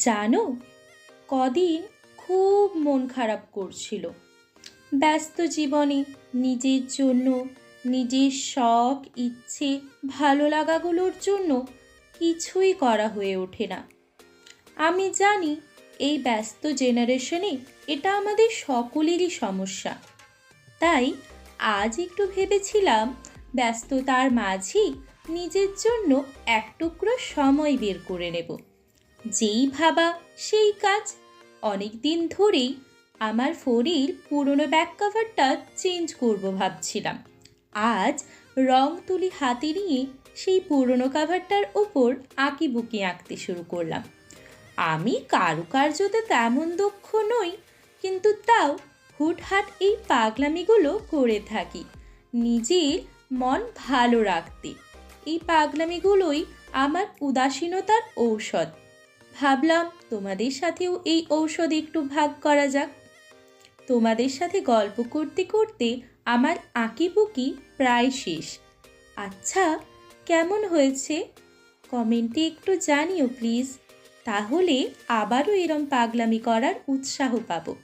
জানো, কদিন খুব মন খারাপ করছিল। ব্যস্ত জীবনে নিজের জন্য, নিজের শখ, ইচ্ছে, ভালো লাগাগুলোর জন্য কিছুই করা হয়ে ওঠে না। আমি জানি এই ব্যস্ত জেনারেশনে এটা আমাদের সকলেরই সমস্যা। তাই আজ একটু ভেবেছিলাম ব্যস্ততার মাঝেই নিজের জন্য এক টুকরো সময় বের করে নেব। যেই ভাবা সেই কাজ। অনেক দিন ধরেই আমার ফোনের পুরনো ব্যাক কভারটা চেঞ্জ করব ভাবছিলাম। আজ রং তুলি হাতে নিয়ে সেই পুরনো কভারটার ওপর আঁকিবুকি আঁকতে শুরু করলাম। আমি কারুকার্যতে তেমন দক্ষ নই, কিন্তু তাও হুটহাট এই পাগলামিগুলো করে থাকি নিজের মন ভালো রাখতে। এই পাগলামিগুলোই আমার উদাসীনতার ঔষধ। ভাবলাম তোমাদের সাথেও এই ঔষধ একটু ভাগ করা যাক। তোমাদের সাথে গল্প করতে করতে আমার আঁকিবুকি প্রায় শেষ। আচ্ছা, কেমন হয়েছে কমেন্টে একটু জানিও প্লিজ। তাহলে আবারও এরম পাগলামি করার উৎসাহ পাবো।